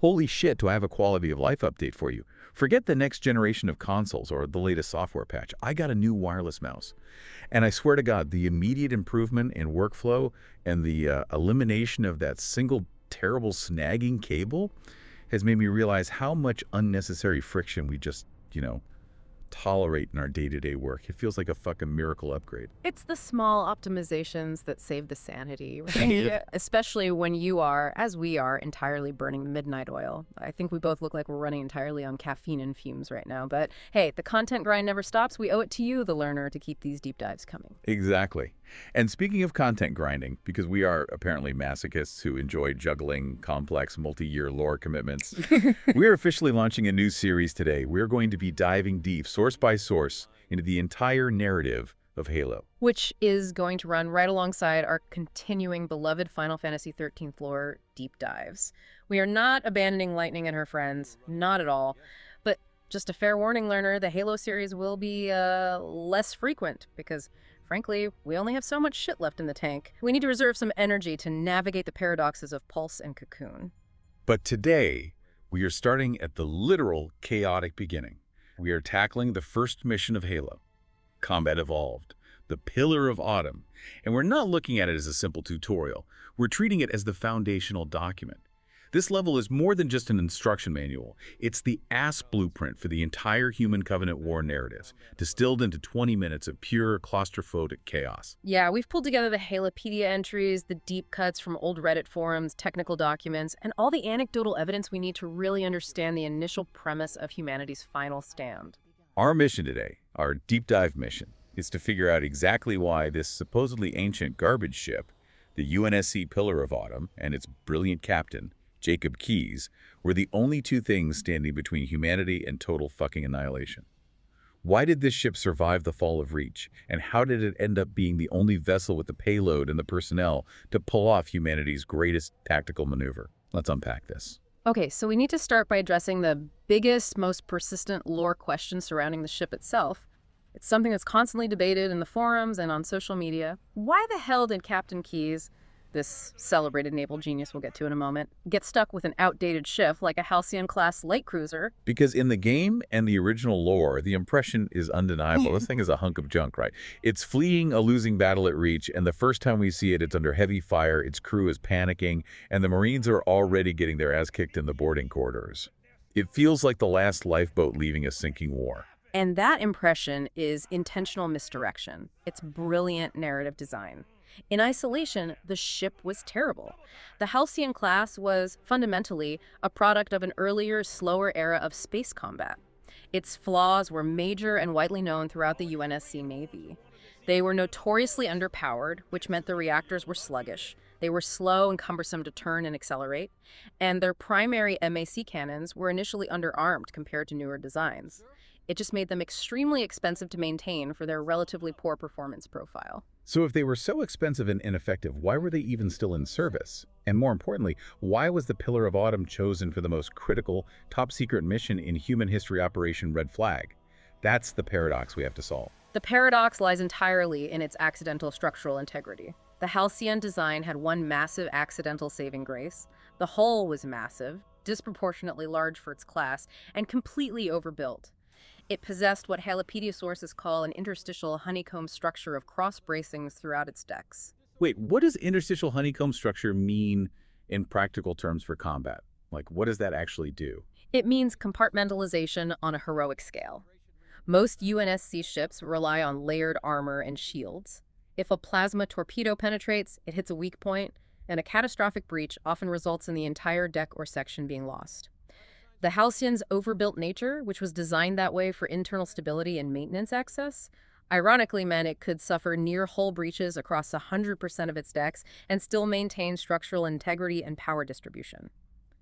Holy shit, do I have a quality of life update for you. Forget the next generation of consoles or the latest software patch. I got a new wireless mouse. And I swear to God, the immediate improvement in workflow and the elimination of that single terrible snagging cable has made me realize how much unnecessary friction we just, tolerate in our day-to-day work. It feels like a fucking miracle upgrade. It's the small optimizations that save the sanity, right? Yeah. Especially when you are, as we are, entirely burning the midnight oil. I think we both look like we're running entirely on caffeine and fumes right now. But hey, the content grind never stops. We owe it to you, the learner, to keep these deep dives coming. Exactly. And speaking of content grinding, because we are apparently masochists who enjoy juggling complex multi-year lore commitments, we are officially launching a new series today. We're going to be diving deep, source by source, into the entire narrative of Halo. Which is going to run right alongside our continuing beloved Final Fantasy XIII lore deep dives. We are not abandoning Lightning and her friends, not at all. But just a fair warning, learner, the Halo series will be less frequent because frankly, we only have so much shit left in the tank. We need to reserve some energy to navigate the paradoxes of Pulse and Cocoon. But today, we are starting at the literal chaotic beginning. We are tackling the first mission of Halo, Combat Evolved, the Pillar of Autumn. And we're not looking at it as a simple tutorial. We're treating it as the foundational document. This level is more than just an instruction manual. It's the ass blueprint for the entire Human Covenant War narrative, distilled into 20 minutes of pure claustrophobic chaos. Yeah, we've pulled together the Halopedia entries, the deep cuts from old Reddit forums, technical documents, and all the anecdotal evidence we need to really understand the initial premise of humanity's final stand. Our mission today, our deep dive mission, is to figure out exactly why this supposedly ancient garbage ship, the UNSC Pillar of Autumn, and its brilliant captain, Jacob Keyes, were the only two things standing between humanity and total fucking annihilation. Why did this ship survive the fall of Reach, and how did it end up being the only vessel with the payload and the personnel to pull off humanity's greatest tactical maneuver? Let's unpack this. Okay, so we need to start by addressing the biggest, most persistent lore question surrounding the ship itself. It's something that's constantly debated in the forums and on social media. Why the hell did Captain Keyes, this celebrated naval genius we'll get to in a moment, get stuck with an outdated ship like a Halcyon-class light cruiser? Because in the game and the original lore, the impression is undeniable. This thing is a hunk of junk, right? It's fleeing a losing battle at Reach, and the first time we see it, it's under heavy fire, its crew is panicking, and the Marines are already getting their ass kicked in the boarding corridors. It feels like the last lifeboat leaving a sinking war. And that impression is intentional misdirection. It's brilliant narrative design. In isolation, the ship was terrible. The Halcyon class was fundamentally a product of an earlier, slower era of space combat. Its flaws were major and widely known throughout the UNSC Navy. They were notoriously underpowered, which meant the reactors were sluggish. They were slow and cumbersome to turn and accelerate, and their primary MAC cannons were initially underarmed compared to newer designs. It just made them extremely expensive to maintain for their relatively poor performance profile. So if they were so expensive and ineffective, why were they even still in service? And more importantly, why was the Pillar of Autumn chosen for the most critical, top-secret mission in human history Operation Red Flag? That's the paradox we have to solve. The paradox lies entirely in its accidental structural integrity. The Halcyon design had one massive accidental saving grace. The hull was massive, disproportionately large for its class, and completely overbuilt. It possessed what Halopedia sources call an interstitial honeycomb structure of cross-bracings throughout its decks. Wait, what does interstitial honeycomb structure mean in practical terms for combat? Like, what does that actually do? It means compartmentalization on a heroic scale. Most UNSC ships rely on layered armor and shields. If a plasma torpedo penetrates, it hits a weak point, and a catastrophic breach often results in the entire deck or section being lost. The Halcyon's overbuilt nature, which was designed that way for internal stability and maintenance access, ironically meant it could suffer near-hull breaches across 100% of its decks and still maintain structural integrity and power distribution.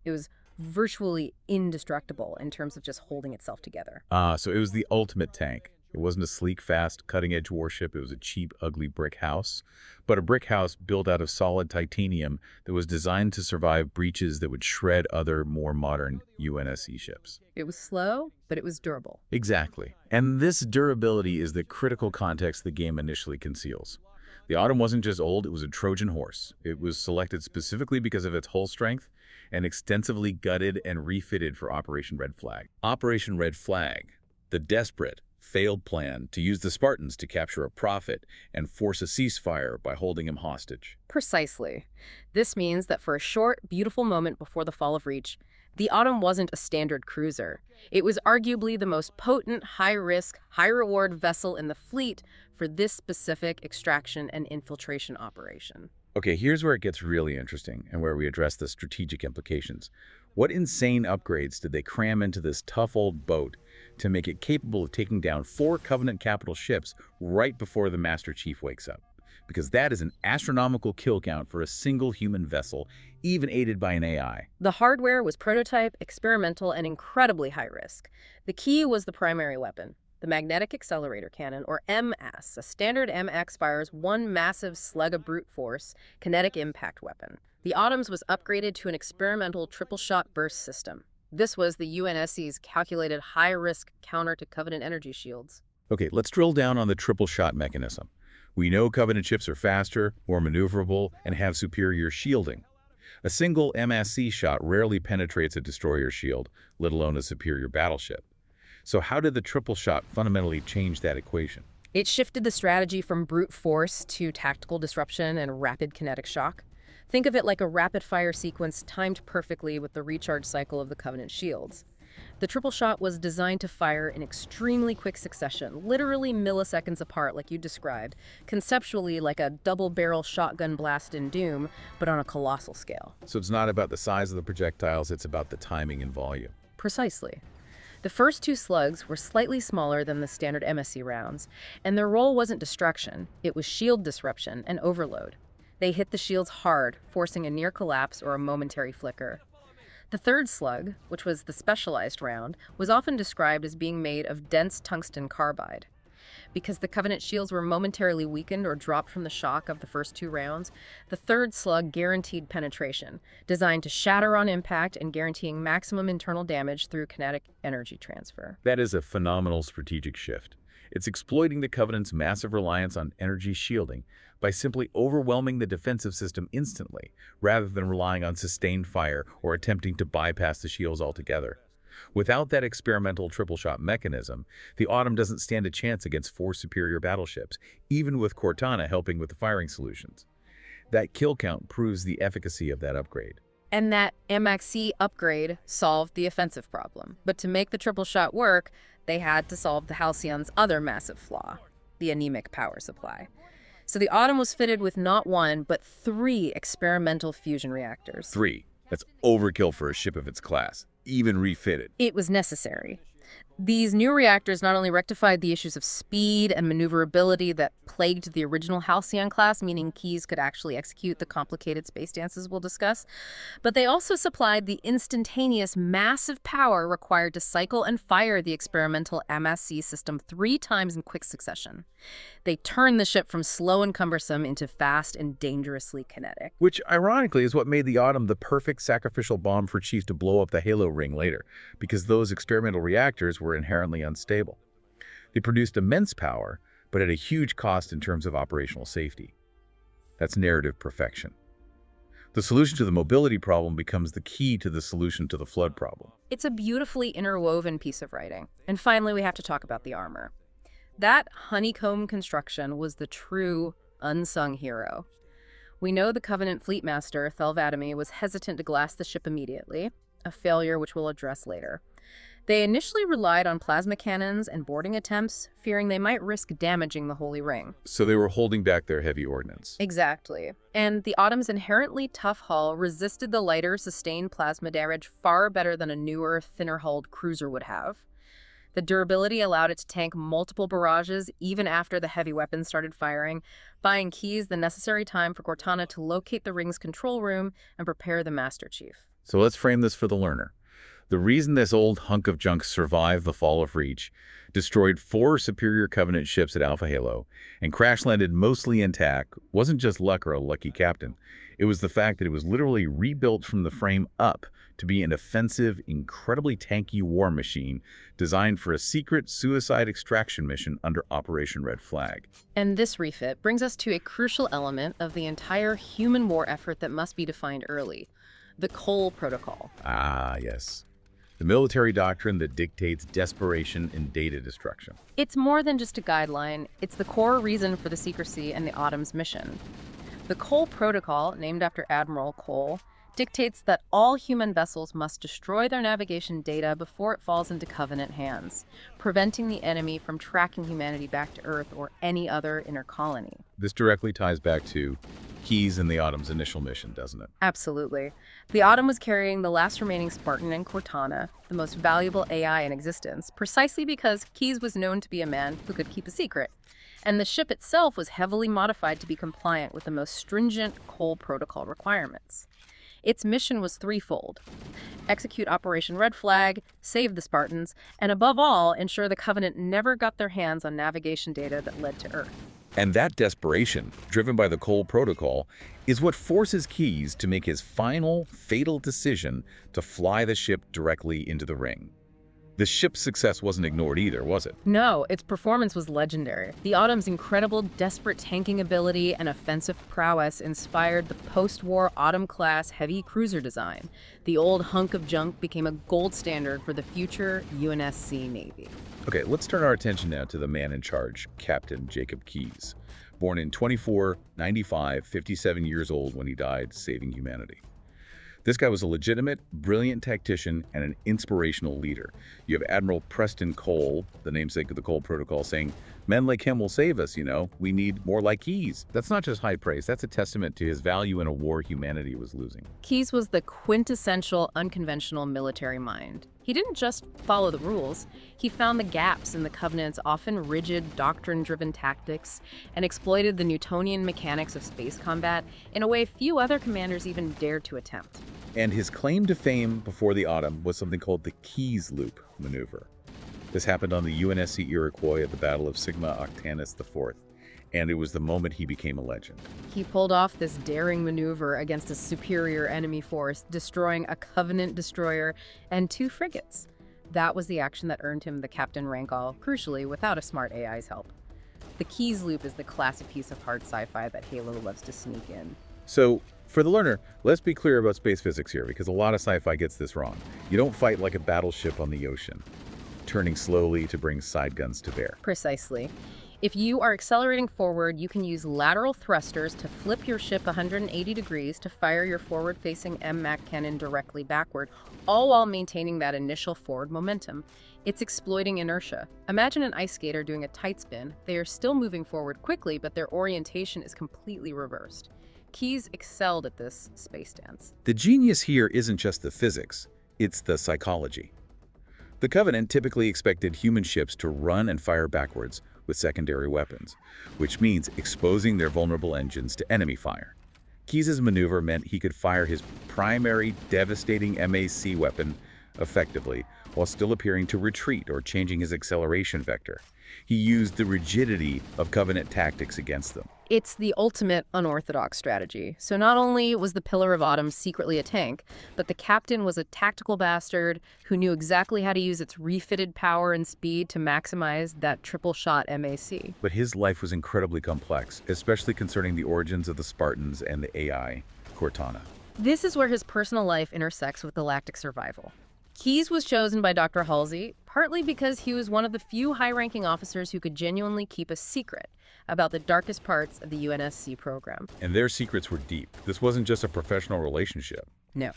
It was virtually indestructible in terms of just holding itself together. So it was the ultimate tank. It wasn't a sleek, fast, cutting-edge warship. It was a cheap, ugly brick house. But a brick house built out of solid titanium that was designed to survive breaches that would shred other, more modern UNSC ships. It was slow, but it was durable. Exactly. And this durability is the critical context the game initially conceals. The Autumn wasn't just old, it was a Trojan horse. It was selected specifically because of its hull strength and extensively gutted and refitted for Operation Red Flag. Operation Red Flag, the desperate, failed plan to use the Spartans to capture a prophet and force a ceasefire by holding him hostage. Precisely. This means that for a short, beautiful moment before the fall of Reach, the Autumn wasn't a standard cruiser. It was arguably the most potent, high-risk, high-reward vessel in the fleet for this specific extraction and infiltration operation. Okay, here's where it gets really interesting and where we address the strategic implications. What insane upgrades did they cram into this tough old boat to make it capable of taking down 4 Covenant capital ships right before the Master Chief wakes up? Because that is an astronomical kill count for a single human vessel, even aided by an AI. The hardware was prototype, experimental, and incredibly high risk. The key was the primary weapon, the Magnetic Accelerator Cannon, or MS. A standard MX fires one massive slug of brute force, kinetic impact weapon. The Autumn's was upgraded to an experimental triple-shot burst system. This was the UNSC's calculated high-risk counter to Covenant energy shields. Okay, let's drill down on the triple-shot mechanism. We know Covenant ships are faster, more maneuverable, and have superior shielding. A single MSC shot rarely penetrates a destroyer shield, let alone a superior battleship. So how did the triple shot fundamentally change that equation? It shifted the strategy from brute force to tactical disruption and rapid kinetic shock. Think of it like a rapid-fire sequence timed perfectly with the recharge cycle of the Covenant shields. The triple shot was designed to fire in extremely quick succession, literally milliseconds apart like you described, conceptually like a double-barrel shotgun blast in Doom, but on a colossal scale. So it's not about the size of the projectiles, it's about the timing and volume. Precisely. The first 2 slugs were slightly smaller than the standard MSC rounds, and their role wasn't destruction, it was shield disruption and overload. They hit the shields hard, forcing a near collapse or a momentary flicker. The third slug, which was the specialized round, was often described as being made of dense tungsten carbide. Because the Covenant shields were momentarily weakened or dropped from the shock of the first 2 rounds, the third slug guaranteed penetration, designed to shatter on impact and guaranteeing maximum internal damage through kinetic energy transfer. That is a phenomenal strategic shift. It's exploiting the Covenant's massive reliance on energy shielding by simply overwhelming the defensive system instantly, rather than relying on sustained fire or attempting to bypass the shields altogether. Without that experimental triple-shot mechanism, the Autumn doesn't stand a chance against 4 superior battleships, even with Cortana helping with the firing solutions. That kill count proves the efficacy of that upgrade. And that MXC upgrade solved the offensive problem. But to make the triple shot work, they had to solve the Halcyon's other massive flaw, the anemic power supply. So the Autumn was fitted with not 1, but 3 experimental fusion reactors. 3. That's overkill for a ship of its class, even refitted. It was necessary. These new reactors not only rectified the issues of speed and maneuverability that plagued the original Halcyon class, meaning Keyes could actually execute the complicated space dances we'll discuss, but they also supplied the instantaneous massive power required to cycle and fire the experimental MSC system 3 times in quick succession. They turned the ship from slow and cumbersome into fast and dangerously kinetic. Which, ironically, is what made the Autumn the perfect sacrificial bomb for Chief to blow up the Halo ring later, because those experimental reactors were inherently unstable. They produced immense power, but at a huge cost in terms of operational safety. That's narrative perfection. The solution to the mobility problem becomes the key to the solution to the flood problem. It's a beautifully interwoven piece of writing. And finally, we have to talk about the armor. That honeycomb construction was the true unsung hero. We know the Covenant Fleet Master, Thel 'Vadamee, was hesitant to glass the ship immediately, a failure which we'll address later. They initially relied on plasma cannons and boarding attempts, fearing they might risk damaging the Holy Ring. So they were holding back their heavy ordnance. Exactly. And the Autumn's inherently tough hull resisted the lighter, sustained plasma damage far better than a newer, thinner-hulled cruiser would have. The durability allowed it to tank multiple barrages even after the heavy weapons started firing, buying Keyes the necessary time for Cortana to locate the ring's control room and prepare the Master Chief. So let's frame this for the learner. The reason this old hunk of junk survived the fall of Reach, destroyed 4 superior Covenant ships at Alpha Halo, and crash-landed mostly intact wasn't just luck or a lucky captain. It was the fact that it was literally rebuilt from the frame up to be an offensive, incredibly tanky war machine designed for a secret suicide extraction mission under Operation Red Flag. And this refit brings us to a crucial element of the entire human war effort that must be defined early: The Cole Protocol. Ah, yes. The military doctrine that dictates desperation and data destruction. It's more than just a guideline, it's the core reason for the secrecy and the Autumn's mission. The Cole Protocol, named after Admiral Cole, dictates that all human vessels must destroy their navigation data before it falls into Covenant hands, preventing the enemy from tracking humanity back to Earth or any other inner colony. This directly ties back to Keyes and the Autumn's initial mission, doesn't it? Absolutely. The Autumn was carrying the last remaining Spartan and Cortana, the most valuable AI in existence, precisely because Keyes was known to be a man who could keep a secret. And the ship itself was heavily modified to be compliant with the most stringent Cole Protocol requirements. Its mission was threefold: execute Operation Red Flag, save the Spartans, and above all, ensure the Covenant never got their hands on navigation data that led to Earth. And that desperation, driven by the Cole Protocol, is what forces Keyes to make his final, fatal decision to fly the ship directly into the ring. The ship's success wasn't ignored either, was it? No, its performance was legendary. The Autumn's incredible, desperate tanking ability and offensive prowess inspired the post-war Autumn-class heavy cruiser design. The old hunk of junk became a gold standard for the future UNSC Navy. Okay, let's turn our attention now to the man in charge, Captain Jacob Keyes. Born in 2495, 57 years old when he died, saving humanity. This guy was a legitimate, brilliant tactician and an inspirational leader. You have Admiral Preston Cole, the namesake of the Cole Protocol, saying, "Men like him will save us, you know. We need more like Keyes." That's not just high praise. That's a testament to his value in a war humanity was losing. Keyes was the quintessential unconventional military mind. He didn't just follow the rules. He found the gaps in the Covenant's often rigid, doctrine-driven tactics and exploited the Newtonian mechanics of space combat in a way few other commanders even dared to attempt. And his claim to fame before the Autumn was something called the Keyes Loop maneuver. This happened on the UNSC Iroquois at the Battle of Sigma Octantis IV, and it was the moment he became a legend. He pulled off this daring maneuver against a superior enemy force, destroying a Covenant destroyer and 2 frigates. That was the action that earned him the captain rank, all crucially without a smart AI's help. The Keyes Loop is the classic piece of hard sci-fi that Halo loves to sneak in. So, for the learner, let's be clear about space physics here, because a lot of sci-fi gets this wrong. You don't fight like a battleship on the ocean, turning slowly to bring side guns to bear. Precisely. If you are accelerating forward, you can use lateral thrusters to flip your ship 180 degrees to fire your forward-facing MMAC cannon directly backward, all while maintaining that initial forward momentum. It's exploiting inertia. Imagine an ice skater doing a tight spin. They are still moving forward quickly, but their orientation is completely reversed. Keyes excelled at this space dance. The genius here isn't just the physics, it's the psychology. The Covenant typically expected human ships to run and fire backwards with secondary weapons, which means exposing their vulnerable engines to enemy fire. Keyes' maneuver meant he could fire his primary devastating MAC weapon effectively while still appearing to retreat or changing his acceleration vector. He used the rigidity of Covenant tactics against them. It's the ultimate unorthodox strategy. So not only was the Pillar of Autumn secretly a tank, but the captain was a tactical bastard who knew exactly how to use its refitted power and speed to maximize that triple-shot MAC. But his life was incredibly complex, especially concerning the origins of the Spartans and the AI, Cortana. This is where his personal life intersects with galactic survival. Keyes was chosen by Dr. Halsey partly because he was one of the few high-ranking officers who could genuinely keep a secret about the darkest parts of the UNSC program. And their secrets were deep. This wasn't just a professional relationship. No.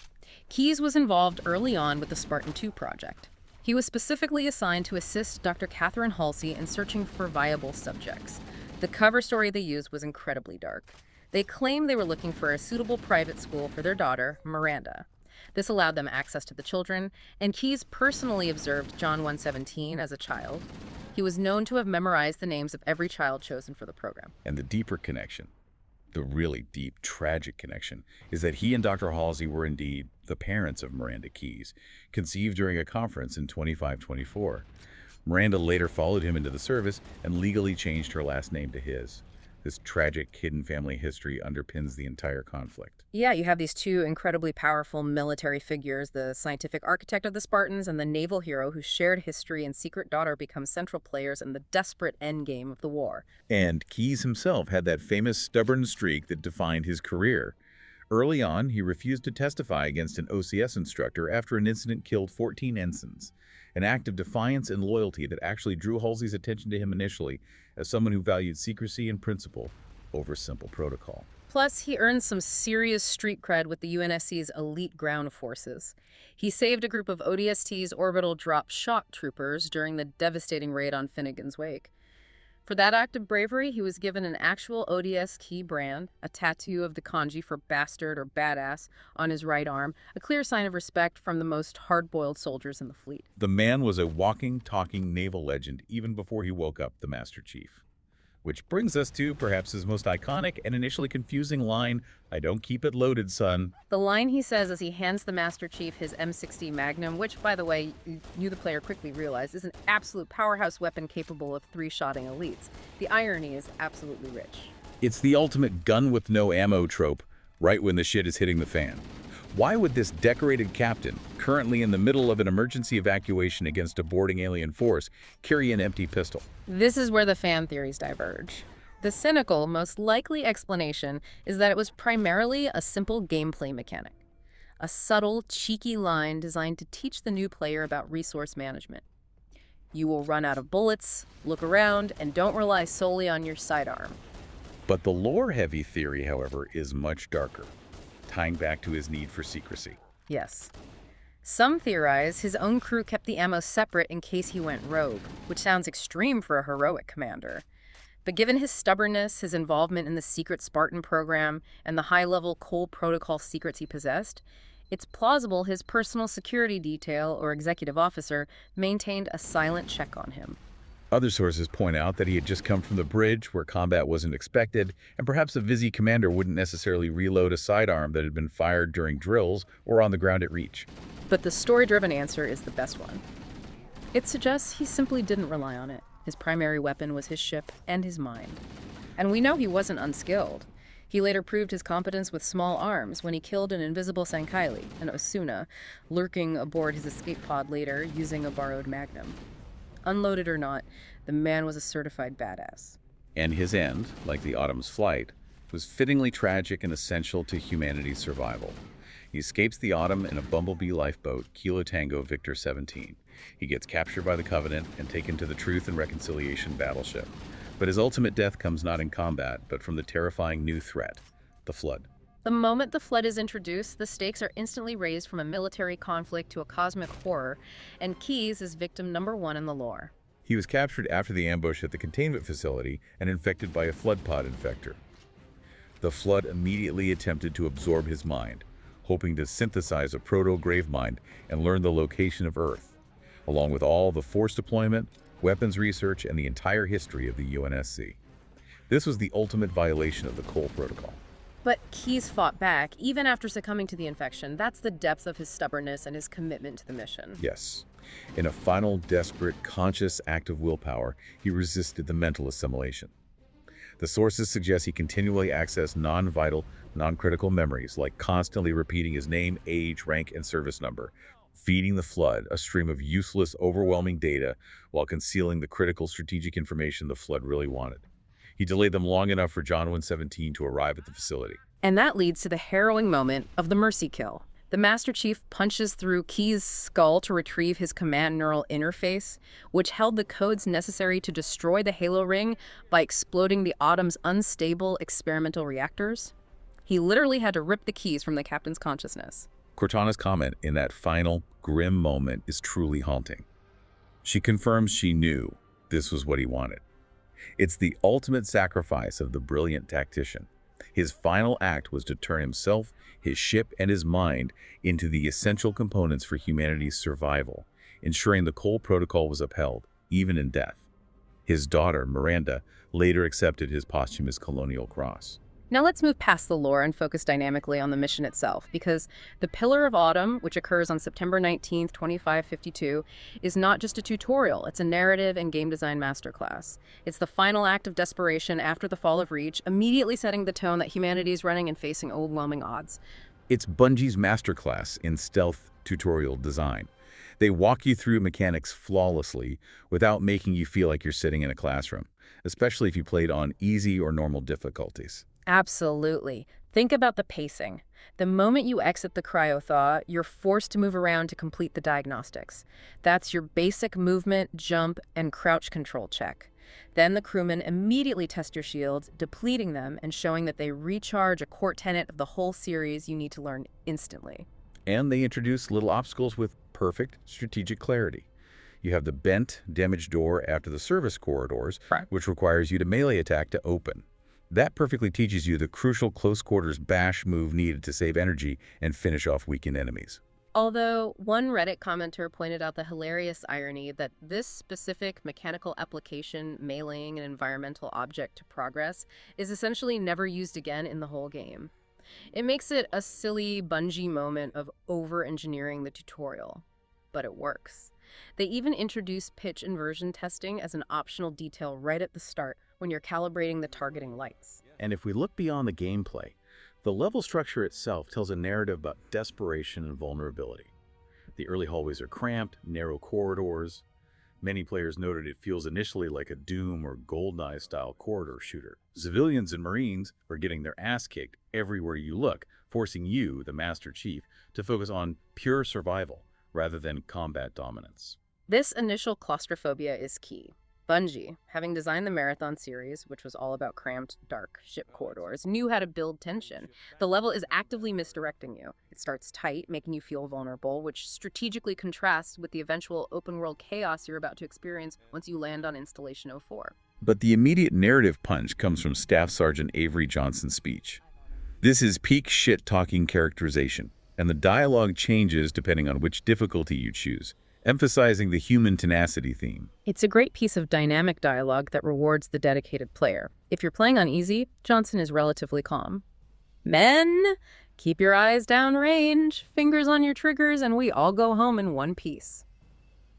Keyes was involved early on with the Spartan II project. He was specifically assigned to assist Dr. Catherine Halsey in searching for viable subjects. The cover story they used was incredibly dark. They claimed they were looking for a suitable private school for their daughter, Miranda. This allowed them access to the children, and Keyes personally observed John 1:17 as a child. He was known to have memorized the names of every child chosen for the program. And the deeper connection, the really deep, tragic connection, is that he and Dr. Halsey were indeed the parents of Miranda Keyes, conceived during a conference in 2524. Miranda later followed him into the service and legally changed her last name to his. This tragic hidden family history underpins the entire conflict. Yeah, you have these 2 incredibly powerful military figures, the scientific architect of the Spartans and the naval hero whose shared history and secret daughter become central players in the desperate endgame of the war. And Keyes himself had that famous stubborn streak that defined his career. Early on, he refused to testify against an OCS instructor after an incident killed 14 ensigns, an act of defiance and loyalty that actually drew Halsey's attention to him initially as someone who valued secrecy and principle over simple protocol. Plus, he earned some serious street cred with the UNSC's elite ground forces. He saved a group of ODST's orbital drop shock troopers during the devastating raid on Finnegan's Wake. For that act of bravery, he was given an actual ODS key brand, a tattoo of the kanji for bastard or badass on his right arm, a clear sign of respect from the most hard-boiled soldiers in the fleet. The man was a walking, talking naval legend even before he woke up the Master Chief. Which brings us to perhaps his most iconic and initially confusing line, "I don't keep it loaded, son." The line he says as he hands the Master Chief his M60 Magnum, which, by the way, you the player quickly realize is an absolute powerhouse weapon capable of three-shotting elites. The irony is absolutely rich. It's the ultimate gun with no ammo trope, right when the shit is hitting the fan. Why would this decorated captain, currently in the middle of an emergency evacuation against a boarding alien force, carry an empty pistol? This is where the fan theories diverge. The cynical, most likely explanation is that it was primarily a simple gameplay mechanic. A subtle, cheeky line designed to teach the new player about resource management. You will run out of bullets, look around, and don't rely solely on your sidearm. But the lore-heavy theory, however, is much darker, tying back to his need for secrecy. Yes. Some theorize his own crew kept the ammo separate in case he went rogue, which sounds extreme for a heroic commander. But given his stubbornness, his involvement in the secret Spartan program, and the high-level Cole Protocol secrets he possessed, it's plausible his personal security detail or executive officer maintained a silent check on him. Other sources point out that he had just come from the bridge where combat wasn't expected, and perhaps a Vizzy commander wouldn't necessarily reload a sidearm that had been fired during drills or on the ground at Reach. But the story-driven answer is the best one. It suggests he simply didn't rely on it. His primary weapon was his ship and his mind. And we know he wasn't unskilled. He later proved his competence with small arms when he killed an invisible Sankaili, an Osuna, lurking aboard his escape pod later using a borrowed Magnum. Unloaded or not, the man was a certified badass. And his end, like the Autumn's flight, was fittingly tragic and essential to humanity's survival. He escapes the Autumn in a Bumblebee lifeboat, Kilo Tango Victor 17. He gets captured by the Covenant and taken to the Truth and Reconciliation battleship. But his ultimate death comes not in combat, but from the terrifying new threat, the Flood. The moment the Flood is introduced, the stakes are instantly raised from a military conflict to a cosmic horror, and Keyes is victim number one in the lore. He was captured after the ambush at the containment facility and infected by a Flood pod infector. The Flood immediately attempted to absorb his mind, hoping to synthesize a proto-Gravemind and learn the location of Earth, along with all the force deployment, weapons research, and the entire history of the UNSC. This was the ultimate violation of the Cole Protocol. But Keyes fought back, even after succumbing to the infection. That's the depth of his stubbornness and his commitment to the mission. Yes. In a final, desperate, conscious act of willpower, he resisted the mental assimilation. The sources suggest he continually accessed non-vital, non-critical memories, like constantly repeating his name, age, rank, and service number, feeding the Flood a stream of useless, overwhelming data while concealing the critical strategic information the Flood really wanted. He delayed them long enough for John 117 to arrive at the facility. And that leads to the harrowing moment of the Mercy Kill. The Master Chief punches through Keyes' skull to retrieve his command neural interface, which held the codes necessary to destroy the Halo Ring by exploding the Autumn's unstable experimental reactors. He literally had to rip the keys from the captain's consciousness. Cortana's comment in that final, grim moment is truly haunting. She confirms she knew this was what he wanted. It's the ultimate sacrifice of the brilliant tactician. His final act was to turn himself, his ship, and his mind into the essential components for humanity's survival, ensuring the Cole Protocol was upheld, even in death. His daughter, Miranda, later accepted his posthumous Colonial Cross. Now let's move past the lore and focus dynamically on the mission itself, because the Pillar of Autumn, which occurs on September 19th, 2552, is not just a tutorial, it's a narrative and game design masterclass. It's the final act of desperation after the fall of Reach, immediately setting the tone that humanity is running and facing overwhelming odds. It's Bungie's masterclass in stealth tutorial design. They walk you through mechanics flawlessly without making you feel like you're sitting in a classroom, especially if you played on easy or normal difficulties. Absolutely. Think about the pacing. The moment you exit the cryothaw, you're forced to move around to complete the diagnostics. That's your basic movement, jump, and crouch control check. Then the crewmen immediately test your shields, depleting them and showing that they recharge a core tenet of the whole series you need to learn instantly. And they introduce little obstacles with perfect strategic clarity. You have the bent, damaged door after the service corridors, Right. which requires you to melee attack to open. That perfectly teaches you the crucial close-quarters bash move needed to save energy and finish off weakened enemies. Although one Reddit commenter pointed out the hilarious irony that this specific mechanical application, meleeing an environmental object to progress, is essentially never used again in the whole game. It makes it a silly Bungie moment of over-engineering the tutorial. But it works. They even introduce pitch inversion testing as an optional detail right at the start when you're calibrating the targeting lights. And if we look beyond the gameplay, the level structure itself tells a narrative about desperation and vulnerability. The early hallways are cramped, narrow corridors. Many players noted it feels initially like a Doom or GoldenEye-style corridor shooter. Civilians and Marines are getting their ass kicked everywhere you look, forcing you, the Master Chief, to focus on pure survival rather than combat dominance. This initial claustrophobia is key. Bungie, having designed the Marathon series, which was all about cramped, dark ship corridors, knew how to build tension. The level is actively misdirecting you. It starts tight, making you feel vulnerable, which strategically contrasts with the eventual open-world chaos you're about to experience once you land on Installation 04. But the immediate narrative punch comes from Staff Sergeant Avery Johnson's speech. This is peak shit-talking characterization, and the dialogue changes depending on which difficulty you choose, emphasizing the human tenacity theme. It's a great piece of dynamic dialogue that rewards the dedicated player. If you're playing on easy, Johnson is relatively calm. Men, keep your eyes downrange, fingers on your triggers, and we all go home in one piece.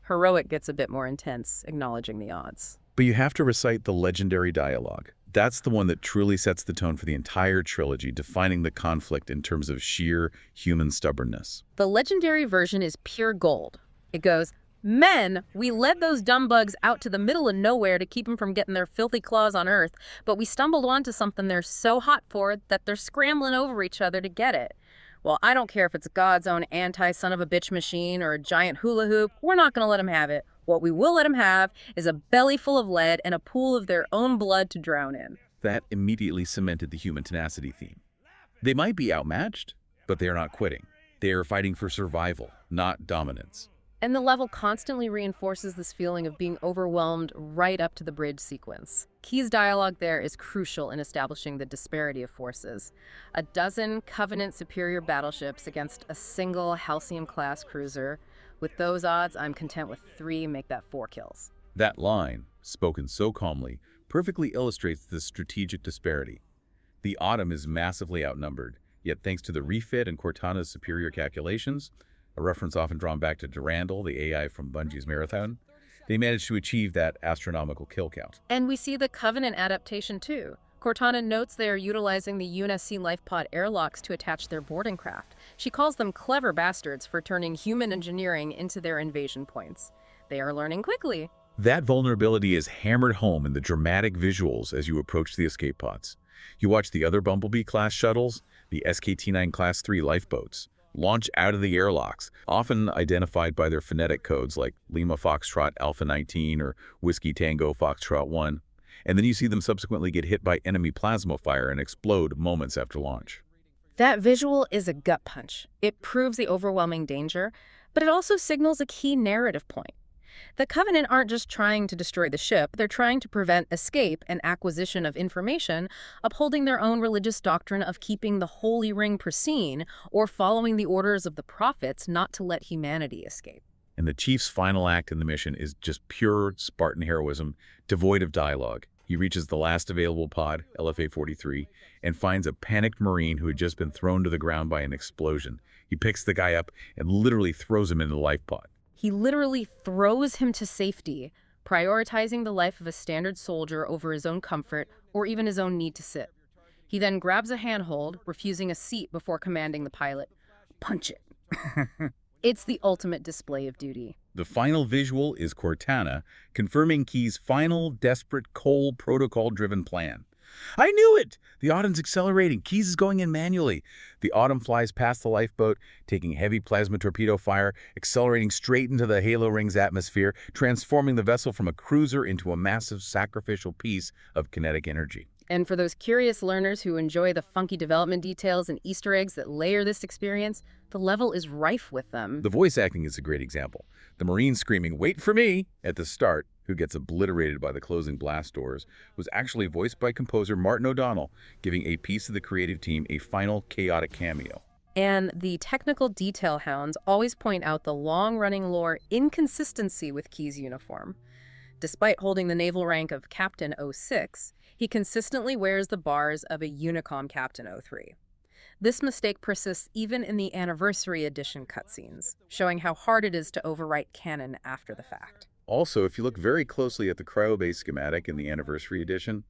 Heroic gets a bit more intense, acknowledging the odds. But you have to recite the legendary dialogue. That's the one that truly sets the tone for the entire trilogy, defining the conflict in terms of sheer human stubbornness. The legendary version is pure gold. It goes, "Men, we led those dumb bugs out to the middle of nowhere to keep them from getting their filthy claws on Earth, but we stumbled onto something they're so hot for that they're scrambling over each other to get it. Well, I don't care if it's God's own anti-son-of-a-bitch machine or a giant hula hoop, we're not going to let them have it. What we will let them have is a belly full of lead and a pool of their own blood to drown in." That immediately cemented the human tenacity theme. They might be outmatched, but they are not quitting. They are fighting for survival, not dominance. And the level constantly reinforces this feeling of being overwhelmed right up to the bridge sequence. Key's dialogue there is crucial in establishing the disparity of forces. A dozen Covenant superior battleships against a single Halcyon-class cruiser. With those odds, I'm content with 3, make that 4 kills. That line, spoken so calmly, perfectly illustrates the strategic disparity. The Autumn is massively outnumbered, yet thanks to the refit and Cortana's superior calculations, a reference often drawn back to Durandal, the AI from Bungie's Marathon, they managed to achieve that astronomical kill count. And we see the Covenant adaptation too. Cortana notes they are utilizing the UNSC LifePod airlocks to attach their boarding craft. She calls them clever bastards for turning human engineering into their invasion points. They are learning quickly. That vulnerability is hammered home in the dramatic visuals as you approach the escape pods. You watch the other Bumblebee-class shuttles, the SKT-9 Class 3 lifeboats, launch out of the airlocks, often identified by their phonetic codes like Lima Foxtrot Alpha 19 or Whiskey Tango Foxtrot 1, and then you see them subsequently get hit by enemy plasma fire and explode moments after launch. That visual is a gut punch. It proves the overwhelming danger, but it also signals a key narrative point. The Covenant aren't just trying to destroy the ship, they're trying to prevent escape and acquisition of information, upholding their own religious doctrine of keeping the Holy Ring pristine or following the orders of the prophets not to let humanity escape. And the Chief's final act in the mission is just pure Spartan heroism, devoid of dialogue. He reaches the last available pod, LFA-43, and finds a panicked Marine who had just been thrown to the ground by an explosion. He picks the guy up and literally throws him into the life pod. He literally throws him to safety, prioritizing the life of a standard soldier over his own comfort or even his own need to sit. He then grabs a handhold, refusing a seat before commanding the pilot, "Punch it." It's the ultimate display of duty. The final visual is Cortana confirming Key's final, desperate, cold, protocol-driven plan. I knew it! The Autumn's accelerating. Keyes is going in manually. The Autumn flies past the lifeboat, taking heavy plasma torpedo fire, accelerating straight into the Halo Ring's atmosphere, transforming the vessel from a cruiser into a massive sacrificial piece of kinetic energy. And for those curious learners who enjoy the funky development details and Easter eggs that layer this experience, the level is rife with them. The voice acting is a great example. The Marine screaming, "Wait for me!" at the start, who gets obliterated by the closing blast doors, was actually voiced by composer Martin O'Donnell, giving a piece of the creative team a final chaotic cameo. And the technical detail hounds always point out the long-running lore inconsistency with Keyes' uniform. Despite holding the naval rank of Captain 06, he consistently wears the bars of a Unicom Captain 03. This mistake persists even in the Anniversary Edition cutscenes, showing how hard it is to overwrite canon after the fact. Also, if you look very closely at the cryobase schematic in the Anniversary Edition,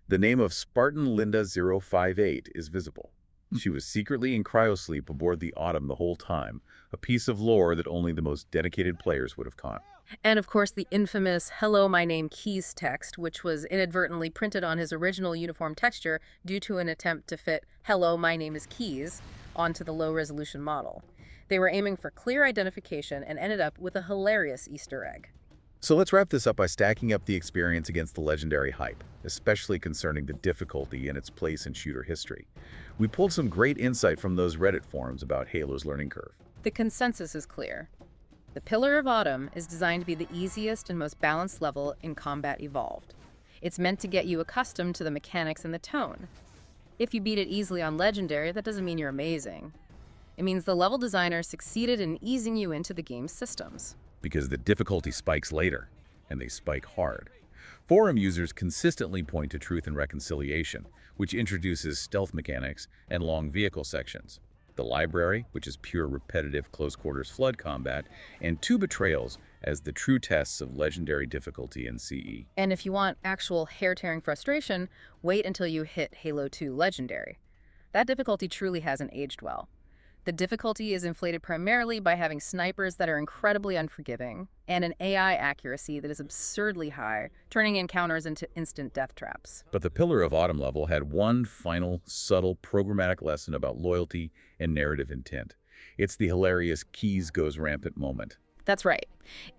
the name of Spartan Linda 058 is visible. She was secretly in cryosleep aboard the Autumn the whole time, a piece of lore that only the most dedicated players would have caught. And of course, the infamous "Hello, my name Keyes" text, which was inadvertently printed on his original uniform texture due to an attempt to fit "Hello, my name is Keyes" onto the low-resolution model. They were aiming for clear identification and ended up with a hilarious Easter egg. So let's wrap this up by stacking up the experience against the legendary hype, especially concerning the difficulty and its place in shooter history. We pulled some great insight from those Reddit forums about Halo's learning curve. The consensus is clear. The Pillar of Autumn is designed to be the easiest and most balanced level in Combat Evolved. It's meant to get you accustomed to the mechanics and the tone. If you beat it easily on Legendary, that doesn't mean you're amazing. It means the level designer succeeded in easing you into the game's systems. Because the difficulty spikes later, and they spike hard. Forum users consistently point to Truth and Reconciliation, which introduces stealth mechanics and long vehicle sections. The Library, which is pure repetitive close-quarters flood combat, and two Betrayals as the true tests of legendary difficulty in CE. And if you want actual hair-tearing frustration, wait until you hit Halo 2 Legendary. That difficulty truly hasn't aged well. The difficulty is inflated primarily by having snipers that are incredibly unforgiving, and an AI accuracy that is absurdly high, turning encounters into instant death traps. But the Pillar of Autumn level had one final, subtle, programmatic lesson about loyalty and narrative intent. It's the hilarious Keyes goes rampant moment. That's right.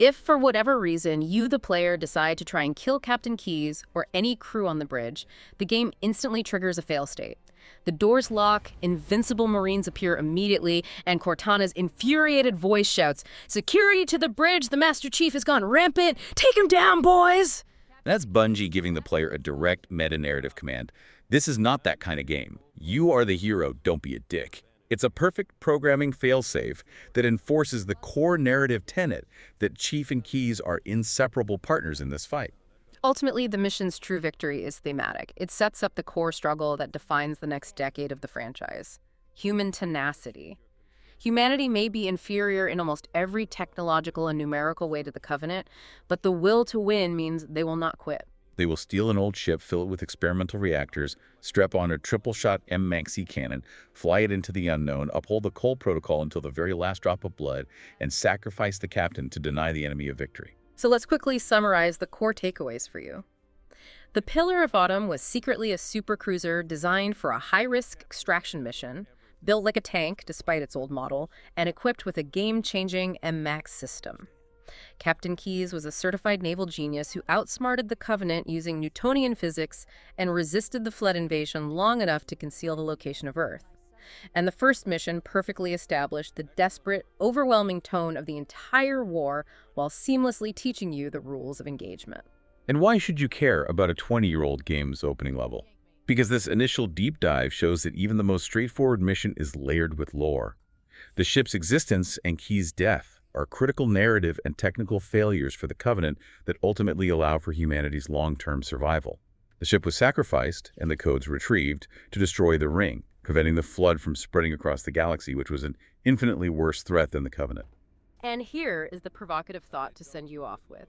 If, for whatever reason, you, the player, decide to try and kill Captain Keyes or any crew on the bridge, the game instantly triggers a fail state. The doors lock, invincible Marines appear immediately, and Cortana's infuriated voice shouts, "Security to the bridge! The Master Chief has gone rampant! Take him down, boys!" That's Bungie giving the player a direct meta-narrative command. This is not that kind of game. You are the hero, don't be a dick. It's a perfect programming failsafe that enforces the core narrative tenet that Chief and Keyes are inseparable partners in this fight. Ultimately, the mission's true victory is thematic. It sets up the core struggle that defines the next decade of the franchise. Human tenacity. Humanity may be inferior in almost every technological and numerical way to the Covenant, but the will to win means they will not quit. They will steal an old ship, fill it with experimental reactors, strap on a triple-shot M-MAX-C cannon, fly it into the unknown, uphold the Cole Protocol until the very last drop of blood, and sacrifice the captain to deny the enemy a victory. So let's quickly summarize the core takeaways for you. The Pillar of Autumn was secretly a supercruiser designed for a high-risk extraction mission, built like a tank despite its old model, and equipped with a game-changing M-MAX system. Captain Keyes was a certified naval genius who outsmarted the Covenant using Newtonian physics and resisted the Flood invasion long enough to conceal the location of Earth. And the first mission perfectly established the desperate, overwhelming tone of the entire war while seamlessly teaching you the rules of engagement. And why should you care about a 20-year-old game's opening level? Because this initial deep dive shows that even the most straightforward mission is layered with lore. The ship's existence and Keyes' death are critical narrative and technical failures for the Covenant that ultimately allow for humanity's long-term survival. The ship was sacrificed and the codes retrieved to destroy the Ring, preventing the Flood from spreading across the galaxy, which was an infinitely worse threat than the Covenant. And here is the provocative thought to send you off with.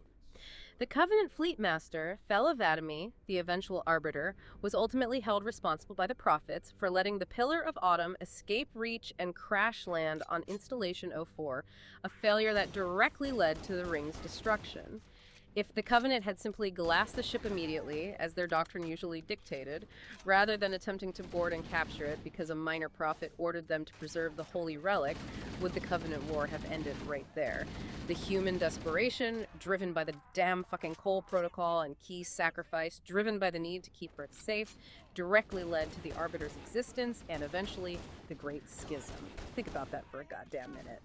The Covenant Fleet Master, Fel Avadami, the eventual Arbiter, was ultimately held responsible by the Prophets for letting the Pillar of Autumn escape reach and crash land on Installation 04, a failure that directly led to the Ring's destruction. If the Covenant had simply glassed the ship immediately, as their doctrine usually dictated, rather than attempting to board and capture it because a minor prophet ordered them to preserve the holy relic, would the Covenant War have ended right there? The human desperation, driven by the damn fucking Cole Protocol and Keyes' sacrifice, driven by the need to keep Earth safe, directly led to the Arbiter's existence and eventually the Great Schism. Think about that for a goddamn minute.